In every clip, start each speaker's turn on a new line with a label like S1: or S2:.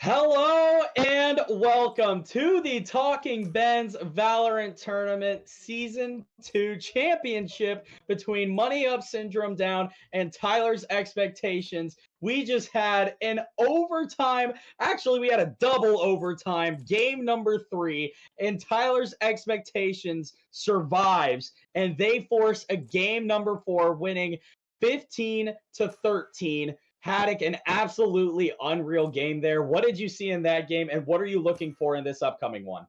S1: Hello and welcome to the Talking Ben's Valorant Tournament Season 2 Championship between Money Up Syndrome Down and Tyler's Expectations. We just had an overtime, actually, we had a double overtime, game number 3, and Tyler's Expectations survives, and they force a game number 4, winning 15-13. Haddock, an absolutely unreal game there. What did you see in that game, and what are you looking for in this upcoming one?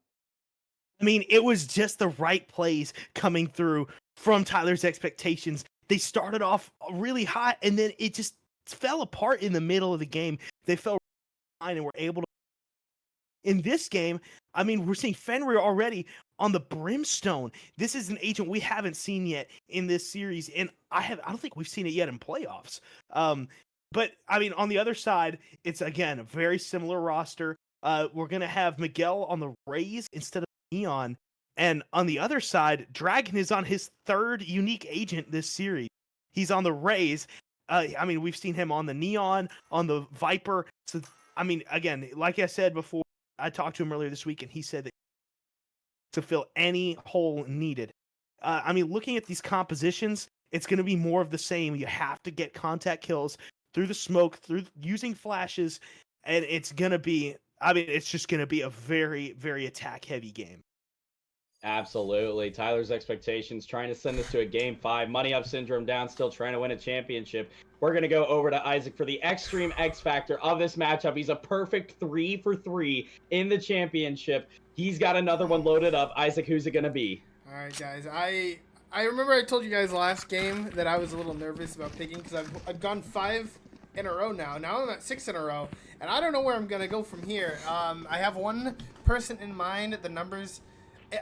S2: I mean, it was just the right plays coming through from Tyler's Expectations. They started off really hot, and then it just fell apart in the middle of the game. They fell behind and were able to. In this game, I mean, we're seeing Fenrir already on the Brimstone. This is an agent we haven't seen yet in this series, and I don't think we've seen it yet in playoffs. But I mean, on the other side, it's again a very similar roster. We're gonna have Miguel on the Rays instead of Neon, and on the other side, Dragon is on his third unique agent this series. He's on the Rays. I mean, we've seen him on the Neon, on the Viper. So I mean, again, like I said before, I talked to him earlier this week, and he said that to fill any hole needed. I mean, looking at these compositions, it's going to be more of the same. You have to get contact kills through the smoke, through using flashes, and it's going to be, I mean, it's just going to be a very, very attack-heavy game.
S1: Absolutely. Tyler's Expectations trying to send this to a game 5. Money Up Syndrome Down, still trying to win a championship. We're going to go over to Isaac for the extreme X factor of this matchup. He's a perfect 3 for 3 in the championship. He's got another one loaded up. Isaac, who's it going to be?
S3: All right, guys. I remember I told you guys last game that I was a little nervous about picking because I've gone 5 in a row now. Now I'm at 6 in a row, and I don't know where I'm going to go from here. I have one person in mind. The numbers...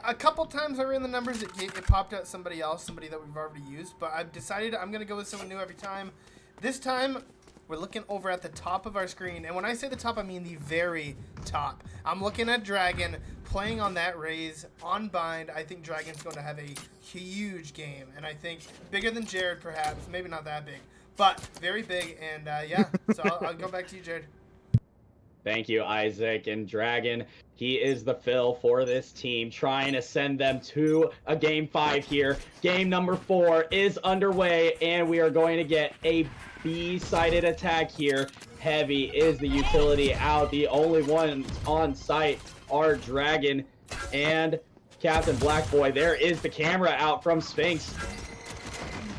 S3: A couple times I ran the numbers, it popped out somebody else, somebody that we've already used, but I've decided I'm going to go with someone new every time. This time, we're looking over at the top of our screen, and when I say the top, I mean the very top. I'm looking at Dragon playing on that Raze on Bind. I think Dragon's going to have a huge game, and I think bigger than Jared perhaps, maybe not that big, but very big, and yeah, so I'll go back to you, Jared.
S1: Thank you, Isaac. And Dragon, he is the fill for this team, trying to send them to a game 5 here. Game number 4 is underway, and we are going to get a B-sided attack here. Heavy is the utility out. The only ones on site are Dragon and Captain Blackboy. There is the camera out from Sphinx.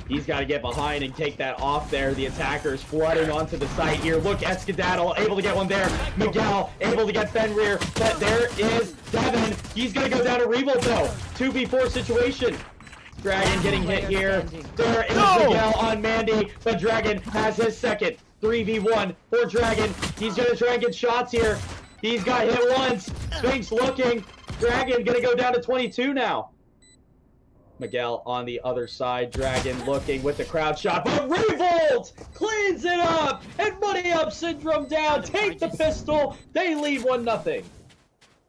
S1: He's got to get behind and take that off there. The attackers flooding onto the site here. Look at Skedaddle, able to get one there. Miguel, able to get Fenrir. But there is Devin. He's going to go down to Revolt, though. 2v4 situation. Dragon getting hit here. There is Miguel on Mandy. But Dragon has his second. 3v1 for Dragon. He's going to try and get shots here. He's got hit once. Sphinx looking. Dragon going to go down to 22 now. Miguel on the other side, Dragon looking with the crowd shot, but Revolt cleans it up, and Money Up Syndrome Down, take the pistol, they leave 1-0.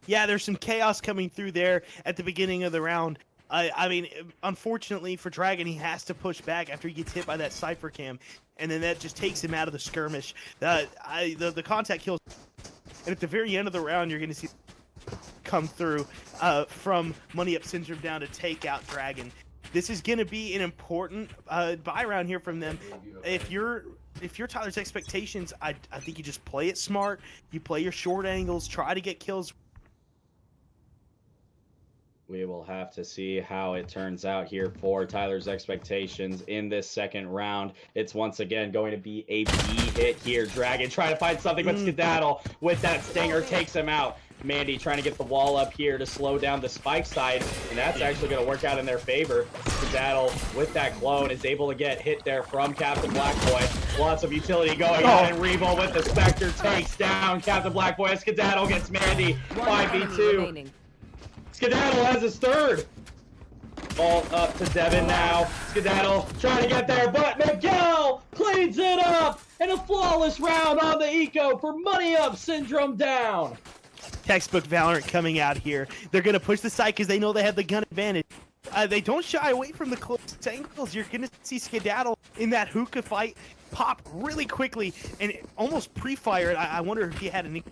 S2: Yeah, there's some chaos coming through there at the beginning of the round. I mean, unfortunately for Dragon, he has to push back after he gets hit by that Cypher Cam, and then that just takes him out of the skirmish. The contact kills, and at the very end of the round, you're going to see come through from Money Up Syndrome Down to take out Dragon. This is going to be an important buy round here from them. If you're Tyler's Expectations, I think you just play it smart. You play your short angles, try to get kills.
S1: We will have to see how it turns out here for Tyler's Expectations in this second round. It's once again going to be a B hit here. Dragon trying to find something, but Skedaddle with that stinger takes him out. Mandy trying to get the wall up here to slow down the spike side, and that's actually going to work out in their favor. Skedaddle with that clone is able to get hit there from Captain Blackboy. Lots of utility going on, and Revo with the Spectre takes down Captain Blackboy. Skedaddle gets Mandy 5v2. Skedaddle has his third. Ball up to Devin now. Skedaddle trying to get there, but Miguel cleans it up, and a flawless round on the eco for Money Up Syndrome Down.
S2: Textbook Valorant coming out here. They're going to push the side because they know they have the gun advantage. They don't shy away from the close angles. You're going to see Skedaddle in that hookah fight pop really quickly and almost pre-fire it. I wonder if he had any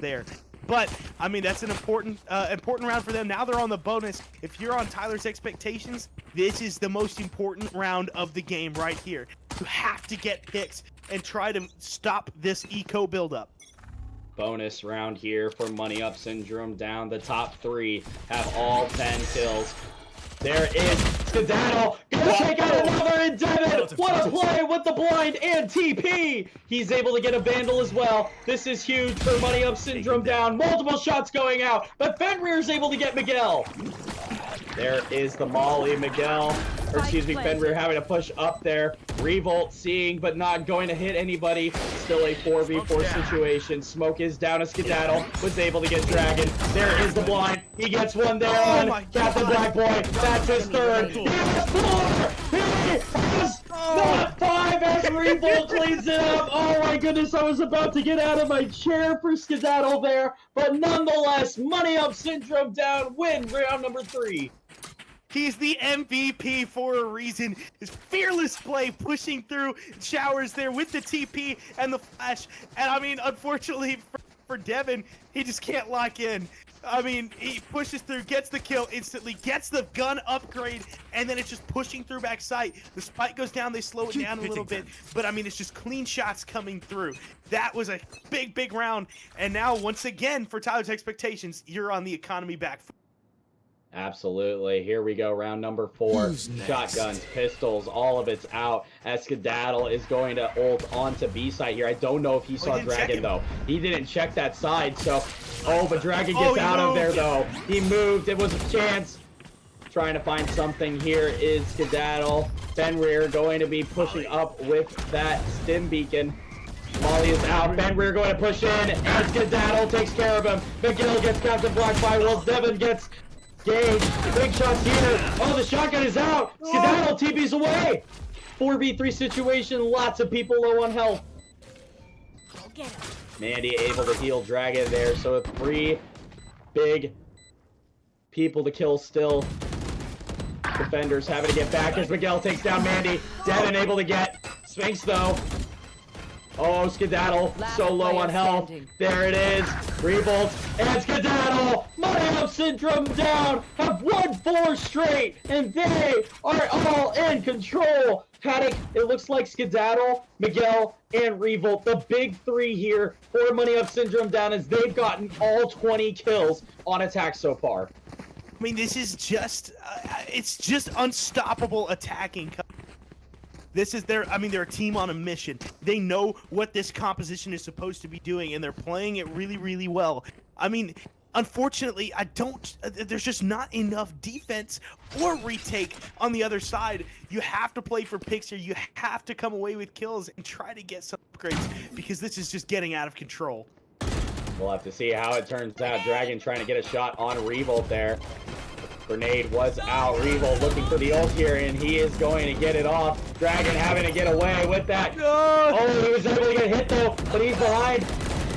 S2: there. But I mean, that's an important round for them. Now they're on the bonus. If you're on Tyler's expectations, this is the most important round of the game right here. You have to get picks and try to stop this eco buildup.
S1: Bonus round here for Money Up Syndrome down. The top 3 have all 10 kills. There is Skedaddle. Gonna take out another, and Devin, what a play with the blind and TP. He's able to get a Vandal as well. This is huge for Money Up Syndrome down. Multiple shots going out, but Fenrir is able to get Miguel. There is the Molly. Miguel, or excuse me, Fenrir having to push up there. Revolt seeing, but not going to hit anybody. Still a 4v4 situation. Smoke is down. A Skedaddle was able to get Dragon. There is the blind. He gets one there on Captain Black Boy. That's his third. He has 4. He has not 5 as Revolt cleans it up. Oh my goodness, I was about to get out of my chair for Skedaddle there. But nonetheless, Money Up Syndrome down. Win round number 3.
S2: He's the MVP for a reason. His fearless play, pushing through showers there with the TP and the flash. And I mean, unfortunately for Devin, he just can't lock in. I mean, he pushes through, gets the kill instantly, gets the gun upgrade, and then it's just pushing through back sight. The spike goes down, they slow it down a little bit, but I mean, it's just clean shots coming through. That was a big, big round. And now, once again, for Tyler's expectations, you're on the economy back.
S1: Absolutely. Here we go. Round number 4. Shotguns, pistols, all of it's out. Skedaddle is going to ult onto B site here. I don't know if he saw Dragon, though. He didn't check that side, so... Oh, but Dragon gets out of there, though. He moved. It was a chance. Trying to find something here is Skedaddle. Fenrir going to be pushing up with that stim beacon. Molly is out. Fenrir going to push in, and Skedaddle takes care of him. Miguel gets Captain Black Firewalls. Devin gets... Gage, big shots here. Oh, the shotgun is out. Skedaddle TP's away. 4v3 situation. Lots of people low on health. Mandy able to heal Dragon there. So 3 big people to kill still. Defenders having to get back as Miguel takes down Mandy. Devin able to get Sphinx though. Oh, Skedaddle, so low on health. There it is. Revolt and Skedaddle. Money Up Syndrome down. Have won 4 straight, and they are all in control. Paddock, it looks like Skedaddle, Miguel, and Revolt, the big 3 here for Money Up Syndrome down, as they've gotten all 20 kills on attack so far.
S2: I mean, this is just, it's just unstoppable attacking. This is their, I mean, they're a team on a mission. They know what this composition is supposed to be doing, and they're playing it really, really well. I mean, unfortunately, there's just not enough defense or retake on the other side. You have to play for picks here. You have to come away with kills and try to get some upgrades, because this is just getting out of control.
S1: We'll have to see how it turns out. Dragon trying to get a shot on Revolt there. Grenade was out. Revolt looking for the ult here, and he is going to get it off. Dragon having to get away with that. Oh, he was able to get hit though, but he's behind.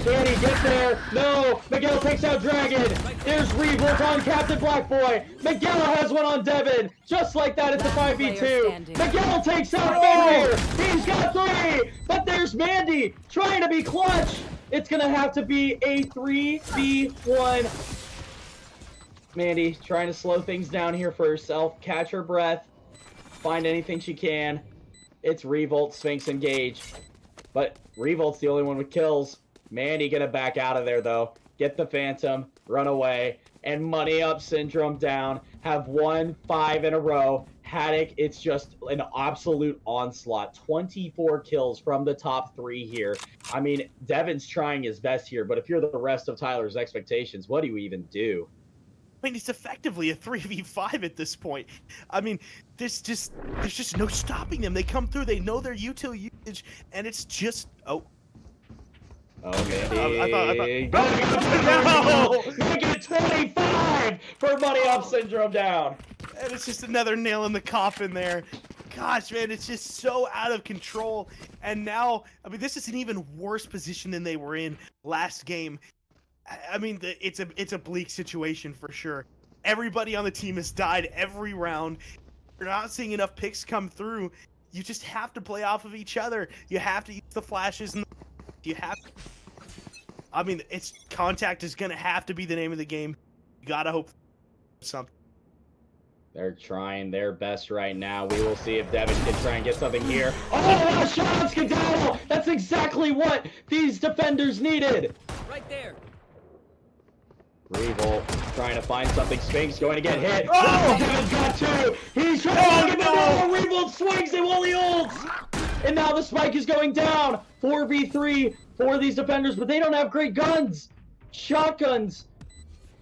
S1: Can he get there? No. Miguel takes out Dragon. There's Revolt on Captain Black Boy. Miguel has one on Devin. Just like that, it's a 5v2. Miguel takes out Fenrir. He's got 3, but there's Mandy trying to be clutch. It's gonna have to be a 3v1. Mandy trying to slow things down here for herself, catch her breath, find anything she can. It's Revolt, Sphinx, and Gage. But Revolt's the only one with kills. Mandy gonna back out of there though. Get the Phantom, run away, and Money Up Syndrome down. Have won 5 in a row. Haddock, it's just an absolute onslaught. 24 kills from the top 3 here. I mean, Devin's trying his best here, but if you're the rest of Tyler's expectations, what do you even do?
S2: I mean, it's effectively a 3v5 at this point. I mean, there's just no stopping them. They come through, they know their util usage, and it's just, oh,
S1: Mandy.
S2: I thought.
S1: No! Make it 25 for Money Up Syndrome down.
S2: And it's just another nail in the coffin there. Gosh, man, it's just so out of control. And now, I mean, this is an even worse position than they were in last game. I mean, it's a bleak situation for sure. Everybody on the team has died every round. You're not seeing enough picks come through. You just have to play off of each other. You have to use the flashes, and you have. I mean, it's contact is gonna have to be the name of the game. You gotta hope something.
S1: They're trying their best right now. We will see if Devin can try and get something here. Oh, that shot on Skedaddle! That's exactly what these defenders needed.
S4: Right there.
S1: Revolt trying to find something. Spinks going to get hit.
S2: Oh!
S1: Devin's got two. He's trying to get the Revolt swings and Wooly ults. And now the spike is going down. 4v3 for these defenders, but they don't have great guns. Shotguns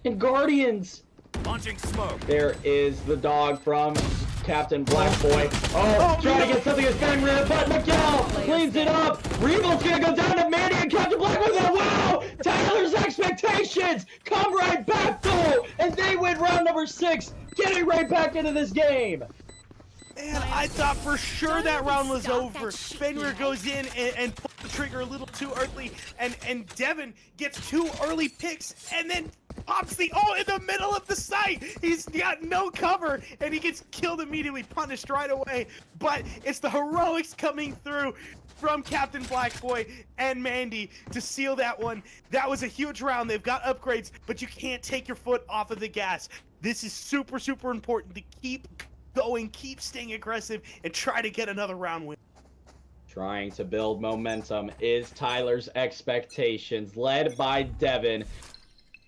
S1: and Guardians.
S4: Launching smoke.
S1: There is the dog from Captain Blackboy. Oh, trying to get something as Fenrir, but Miguel cleans it up. Revolt's gonna go down to Mandy and Captain Blackboy. And wow! Tyler's expectations come right back though, and they win round number 6, getting right back into this game.
S2: Man, I thought for sure that round was over. Fenrir goes in and pulls the trigger a little too early, and Devin gets 2 early picks, and then pops the ult in the middle of the site. He's got no cover, and he gets killed immediately, punished right away. But it's the heroics coming through from Captain Blackboy and Mandy to seal that one. That was a huge round. They've got upgrades, but you can't take your foot off of the gas. This is super, super important to keep going, keep staying aggressive, and try to get another round win.
S1: Trying to build momentum is Tyler's expectations, led by Devin.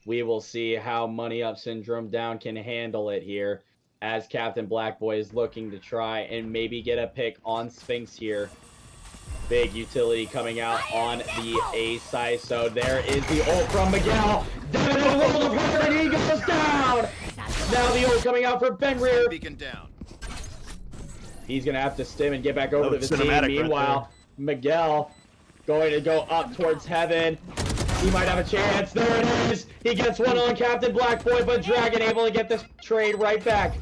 S1: We will see how Money Up Syndrome Down can handle it here, as Captain Blackboy is looking to try and maybe get a pick on Spinks here. Big utility coming out on the A side, so there is the ult from Miguel. Devin in the world of hurt, and he goes down! Now the ult coming out from Fenrir.
S4: Beacon down.
S1: He's going to have to stim and get back over to the team.
S2: cinematic
S1: Meanwhile,
S2: right
S1: Miguel going to go up towards heaven. He might have a chance. There it is. He gets one on Captain Blackboy, but Dragon able to get this trade right back.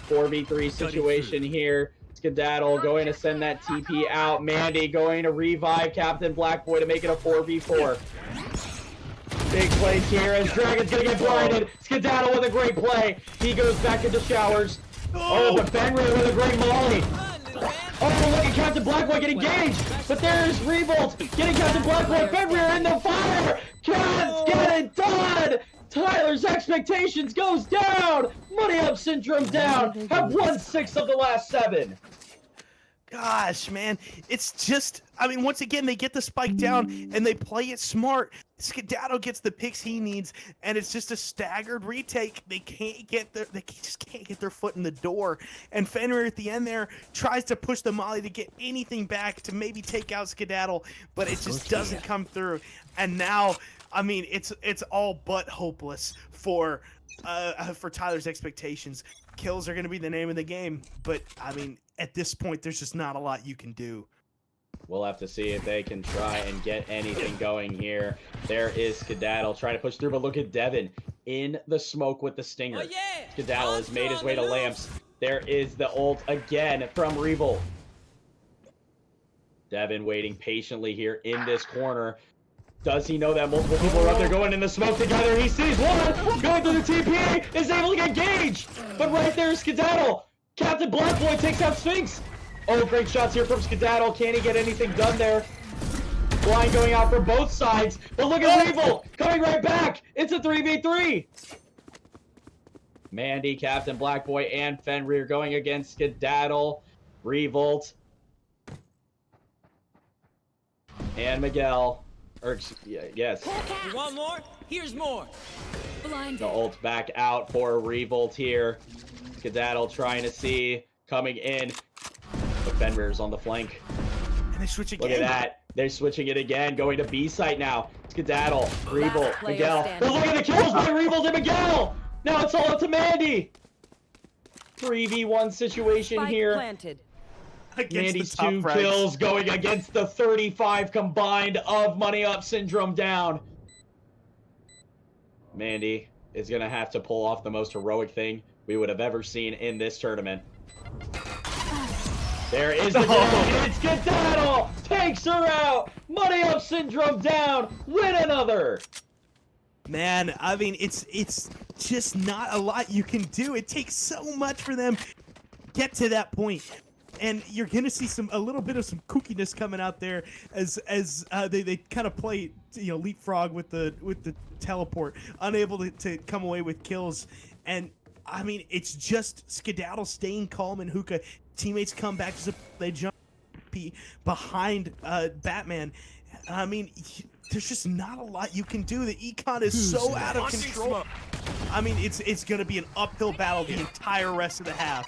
S1: 4v3 situation here. Skedaddle going to send that TP out. Mandy going to revive Captain Blackboy to make it a 4v4. Big plays here as Dragon's going to get blinded. Skedaddle with a great play. He goes back into showers. Oh, but Fenrir with a great molly. Oh, look at Captain Blackboy getting engaged. But there's Revolt getting Captain Blackboy. Fenrir in the fire. Can't get it done. Tyler's expectations goes down. Money Up Syndrome down. Have won 6 of the last 7.
S2: Gosh, man, it's just, I mean, once again, they get the spike down and they play it smart. Skedaddle gets the picks he needs, and it's just a staggered retake. They just can't get their foot in the door. And Fenrir at the end there tries to push the molly to get anything back to maybe take out Skedaddle, but it just doesn't come through. And now, I mean, it's all but hopeless for Tyler's expectations. Kills are going to be the name of the game, but I mean, at this point, there's just not a lot you can do.
S1: We'll have to see if they can try and get anything going here. There is Skedaddle trying to push through, but look at Devin in the smoke with the stinger.
S4: Oh, yeah.
S1: Skedaddle has made his way to lamps. There is the ult again from Revolt. Devin waiting patiently here in this corner. Does he know that multiple people are up there going in the smoke together? He sees one going through the TP, is able to get engaged. But right there is Skedaddle. Captain Blackboy takes out Spinks. Oh, great shots here from Skedaddle. Can he get anything done there? Blind going out from both sides. But look at Revolt coming right back. It's a 3v3. Mandy, Captain Blackboy, and Fenrir going against Skedaddle, Revolt, and Miguel. Yes.
S4: You want more? Here's more.
S1: The ult back out for Revolt here. Skedaddle trying to see, coming in. But Fenrir's on the flank.
S2: And they switch again.
S1: Look at that. They're switching it again, going to B site now. Skedaddle, Revolt, Miguel. But look at the kills by Revolt and Miguel! Now it's all up to Mandy. 3v1 situation
S5: Spike
S1: here.
S5: planted.
S2: Against
S1: Mandy's
S2: the top
S1: 2
S2: frags.
S1: kills going against the 35 combined of Money Up Syndrome Down. Mandy is going to have to pull off the most heroic thing we would have ever seen in this tournament. There is the kill, and it's Skedaddle takes her out. Money Up Syndrome Down, win another.
S2: Man, I mean, it's just not a lot you can do. It takes so much for them to get to that point. and you're gonna see a little bit of some kookiness coming out there as they kind of play leapfrog with the teleport, unable to come away with kills. And I mean, it's just Skedaddle staying calm and Hookah. Teammates come back, they jump behind Batman. I mean, there's just not a lot you can do. The econ is so out of control. I mean, it's gonna be an uphill battle the entire rest of the half.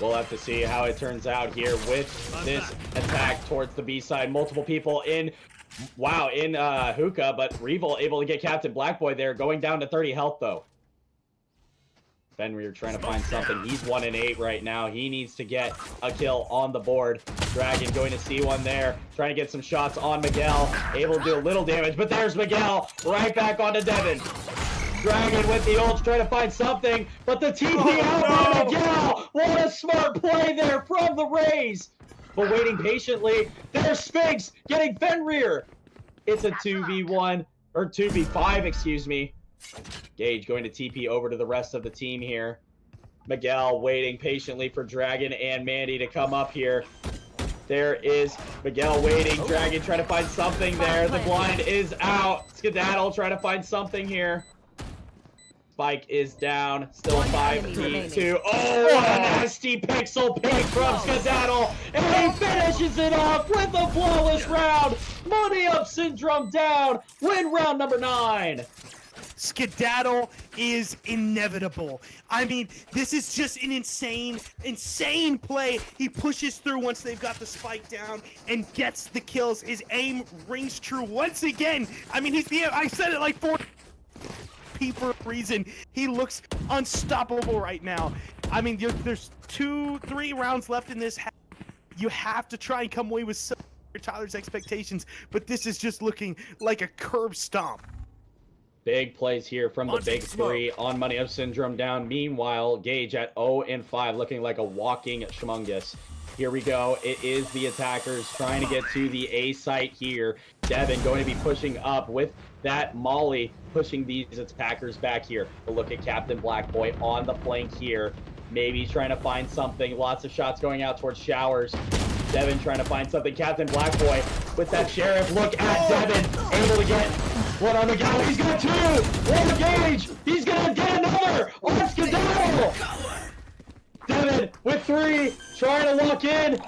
S1: We'll have to see how it turns out here with this attack towards the B side. Multiple people in Hookah, but Revel able to get Captain Blackboy there, going down to 30 health though. Fenrir trying to find something. He's 1 and 8 right now. He needs to get a kill on the board. Dragon going to see one there, trying to get some shots on Miguel, able to do a little damage, but there's Miguel right back onto Devin. Dragon with the ult, trying to find something, but the TP out by Miguel. What a smart play there from the Rays. But waiting patiently, there's Sphinx getting Fenrir. It's a 2v1, or 2v5, excuse me. Gage going to TP over to the rest of the team here. Miguel waiting patiently for Dragon and Mandy to come up here. There is Miguel waiting. Dragon trying to find something there. The blind is out. Skedaddle trying to find something here. Spike is down. Still 5v2. Oh, what a nasty pixel pick from Skedaddle. And he finishes it off with a flawless round. Money Up Syndrome down. Win round number 9.
S2: Skedaddle is inevitable. I mean, this is just an insane play. He pushes through once they've got the spike down and gets the kills. His aim rings true once again. I mean, I said it like 4 for a reason. He looks unstoppable right now. I mean, there's 2-3 rounds left in this half. You have to try and come away with some of Tyler's expectations, but this is just looking like a curb stomp.
S1: Big plays here from the big three on Money Up Syndrome down. Meanwhile, Gage at 0 and 5, looking like a walking schmungus. Here we go. It is the attackers trying to get to the A site here. Devin going to be pushing up with that Molly, pushing these attackers back here. But look at Captain Blackboy on the flank here. Maybe trying to find something. Lots of shots going out towards Showers. Devin trying to find something. Captain Blackboy with that Sheriff. Look at Devin, able to get one on the guy. He's got 2. One Gage. He's gonna get another on Skedaddle. Devin with 3, trying to lock in,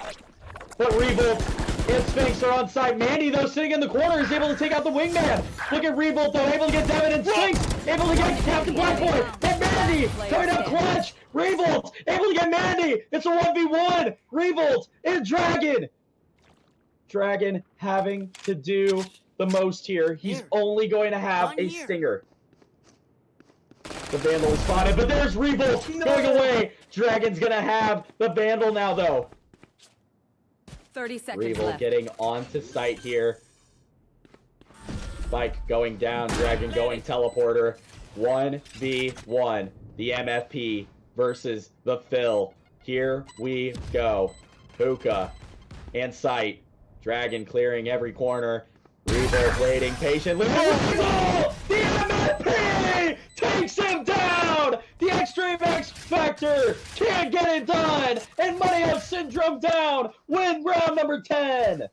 S1: but Revolt and Sphinx are on site. Mandy, though, sitting in the corner, is able to take out the wingman. Look at Revolt, though, able to get Devin and Sphinx, able to get Captain Blackboy, and Mandy coming up clutch. Revolt able to get Mandy. It's a 1v1. Revolt and Dragon. Dragon having to do the most here. He's only going to have a stinger. The Vandal is spotted, but there's Revolt going away. Dragon's gonna have the Vandal now, though.
S5: 30 seconds
S1: Revolt
S5: left.
S1: getting onto site here. Spike going down, Dragon going teleporter. 1v1. The MFP versus the Phil. Here we go. Hookah and site. Dragon clearing every corner. Revolt waiting patiently. Revolt! The MFP takes him down! The Extreme X Factor can't get it done! And Money Up Syndrome down! Win round number 10!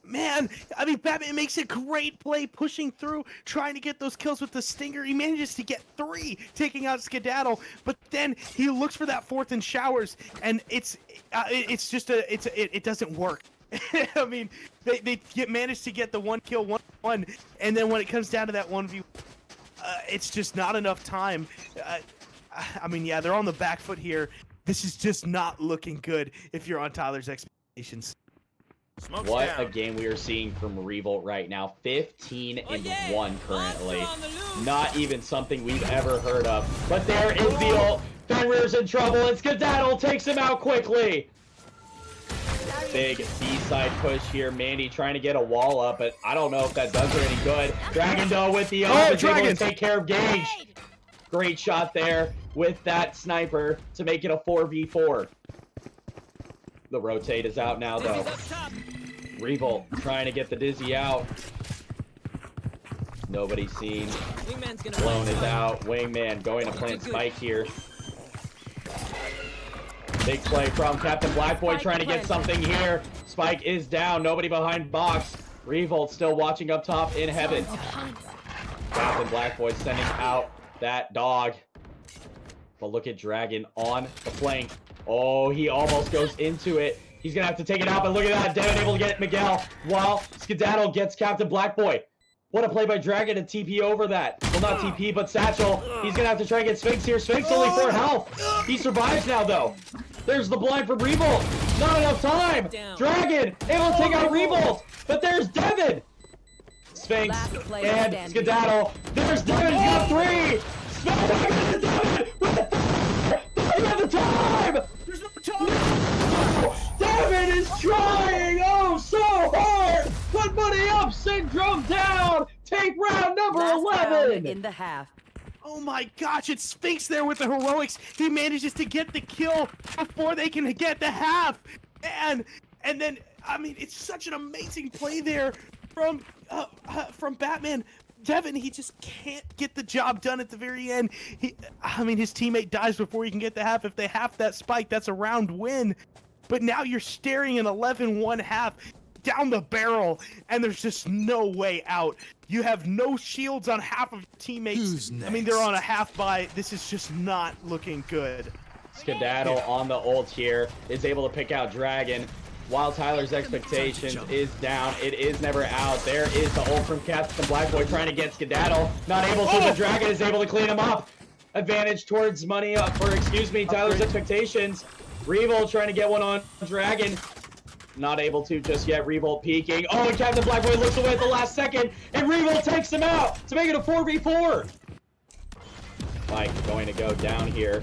S2: Man, I mean, Batman makes a great play pushing through, trying to get those kills with the Stinger. He manages to get 3, taking out Skedaddle, but then he looks for that 4th and Showers, and it doesn't work. I mean, they manage to get the 1 kill, 1-1, and then when it comes down to that 1v, it's just not enough time. I mean, yeah, they're on the back foot here. This is just not looking good if you're on Tyler's expectations.
S1: What a game we are seeing from Revolt right now. 15 and 1 currently. Not even something we've ever heard of. But there is the ult. Fenrir's in trouble, and Skedaddle takes him out quickly. Big B-side push here. Mandy trying to get a wall up, but I don't know if that does her any good. Dragon, though, with the ult, is able to take care of Gage. Great shot there with that sniper to make it a 4v4. The rotate is out now, though. Revolt trying to get the Dizzy out. Nobody seen. Blown is out. Wingman going to plant Spike here. Big play from Captain Blackboy trying to get something here. Spike is down. Nobody behind box. Revolt still watching up top in heaven. Captain Blackboy sending out that dog. But look at Dragon on the flank. Oh, he almost goes into it. He's going to have to take it out, but look at that. Devin able to get Miguel while Skedaddle gets Captain Blackboy. What a play by Dragon to TP over that. Well, not TP, but Satchel. He's going to have to try and get Sphinx here. Sphinx only 4 health. He survives now, though. There's the blind from Revolt. Not enough time. Dragon able to take out Revolt, but there's Devin. Sphinx and Skedaddle. There's Devin. He's got 3. Sphinx Devin with the time.
S2: There's no time.
S1: Devin is trying so hard. Put money up, Syndrome down. Take round number
S5: Last
S1: 11.
S5: round in the half.
S2: Oh my gosh, it's Sphinx there with the heroics. He manages to get the kill before they can get the half. And then, I mean, it's such an amazing play there from Batman. Devin, he just can't get the job done at the very end. I mean, his teammate dies before he can get the half. If they half that spike, that's a round win. But now you're staring an 11-1 half down the barrel, and there's just no way out. You have no shields on half of your teammates. I mean, they're on a half buy. This is just not looking good.
S1: Skedaddle on the ult here is able to pick out Dragon. While Tyler's expectations is down, it is never out. There is the ult from Captain Blackboy trying to get Skedaddle. Not able to, but Dragon is able to clean him up. Advantage towards money up, or excuse me, Tyler's expectations. Revolt trying to get one on Dragon. Not able to just yet. Revolt peeking. Oh, and Captain Blackboy looks away at the last second, and Revolt takes him out to make it a 4v4. Mike going to go down here.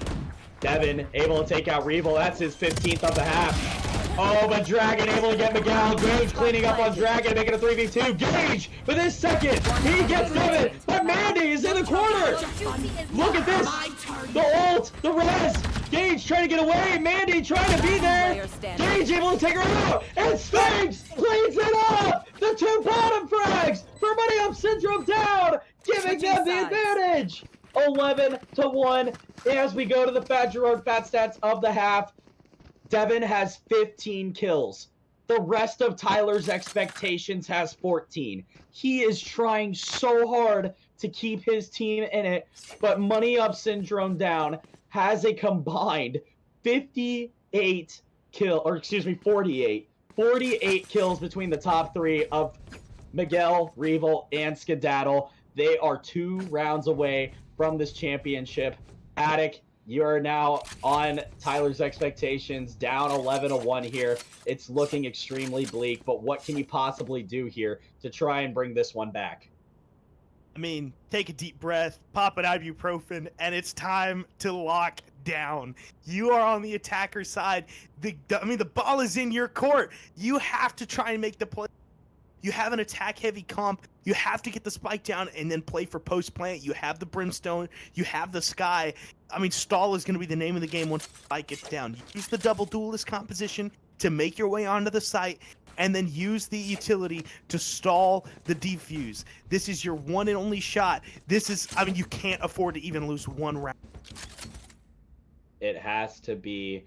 S1: Devin able to take out Revolt. That's his 15th of the half. Oh, but Dragon able to get Miguel. Gage cleaning up on Dragon, making a 3v2. Gage with his second. He gets Devin, but Mandy is in the corner. Look at this. The ult, the res. Gage trying to get away. Mandy trying to be there. Gage able to take her out. And Sphinx cleans it up. The 2 bottom frags for money up Syndrome down, giving them the advantage. 11-1 as we go to the Fat Gerard Fat Stats of the half. Devin has 15 kills. The rest of Tyler's expectations has 14. He is trying so hard to keep his team in it, but Money Up Syndrome down has a combined 48 kills between the top 3 of Miguel, Revolt, and Skedaddle. They are 2 rounds away from this championship. Attic, you are now on Tyler's expectations, down 11-1 here. It's looking extremely bleak, but what can you possibly do here to try and bring this one back?
S2: I mean, take a deep breath, pop an ibuprofen, and it's time to lock down. You are on the attacker side. The ball is in your court. You have to try and make the play. You have an attack-heavy comp. You have to get the spike down and then play for post-plant. You have the Brimstone. You have the Sky. I mean, stall is going to be the name of the game once the spike gets down. Use the double duelist composition to make your way onto the site, and then use the utility to stall the defuse. This is your one and only shot. You can't afford to even lose 1 round.
S1: It has to be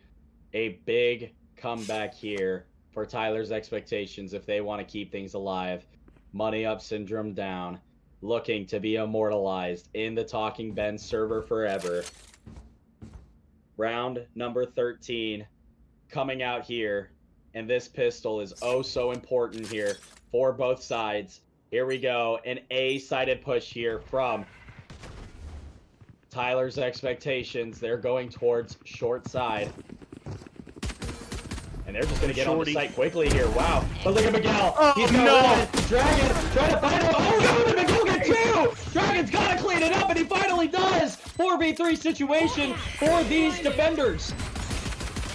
S1: a big comeback here for Tyler's expectations if they want to keep things alive. Money Up Syndrome down, looking to be immortalized in the Talking Ben server forever. Round number 13 coming out here, and this pistol is oh so important here for both sides. Here we go, an A-sided push here from Tyler's expectations. They're going towards short side. And they're just going to get on the site quickly here. Wow. But look at Miguel.
S2: Oh,
S1: He's got
S2: no.
S1: one. Dragon trying to find him. Oh, no, did Miguel get 2? Dragon's got to clean it up, and he finally does. 4v3 situation for these defenders.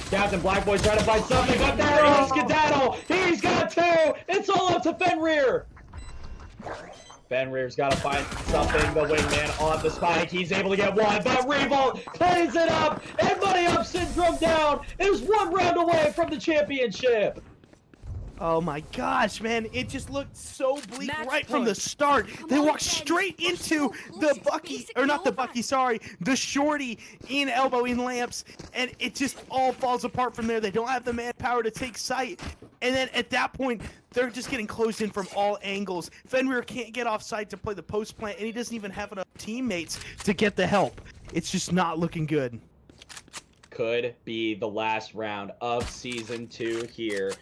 S1: Captain Blackboy trying to find something, but there is Skedaddle. He's got 2. It's all up to Fenrir. Fenrir's got to find something. The wingman on the spike. He's able to get 1, but Revolt cleans it up, and Money Up Syndrome down is 1 round away from the championship.
S2: Oh my gosh, man. It just looked so bleak
S5: Match
S2: right from the
S5: point.
S2: start.
S5: Come
S2: They
S5: on,
S2: walked
S5: Ben.
S2: straight
S5: We're
S2: into
S5: so
S2: the
S5: close. It's
S2: Bucky,
S5: basically
S2: or not the
S5: over.
S2: Bucky, sorry, the Shorty in elbowing Lamps, and it just all falls apart from there. They don't have the manpower to take sight. And then at that point, they're just getting closed in from all angles. Fenrir can't get off site to play the post plant, and he doesn't even have enough teammates to get the help. It's just not looking good.
S1: Could be the last round of season 2 here.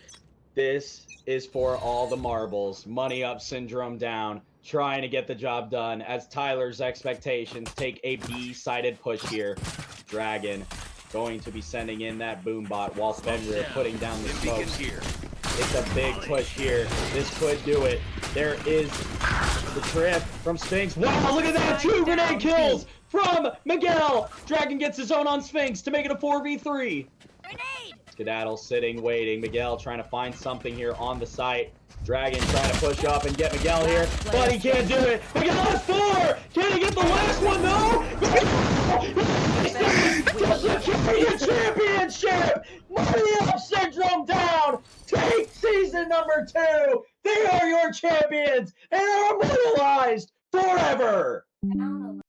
S1: This is for all the marbles. Money up, syndrome down. Trying to get the job done as Tyler's expectations take a B-sided push here. Dragon going to be sending in that boombot while Fenrir putting down the smoke. It's a big push here. This could do it. There is the trip from Sphinx. Wow, look at that! 2 grenade kills from Miguel! Dragon gets his own on Sphinx to make it a 4v3.
S5: Grenade!
S1: Skedaddle sitting, waiting. Miguel trying to find something here on the site. Dragon trying to push up and get Miguel here, but he can't do it. Miguel has 4! Can he get the last one, though? The championship! Money up, syndrome down! Take season number 2! They are your champions, and are immortalized forever!
S5: Down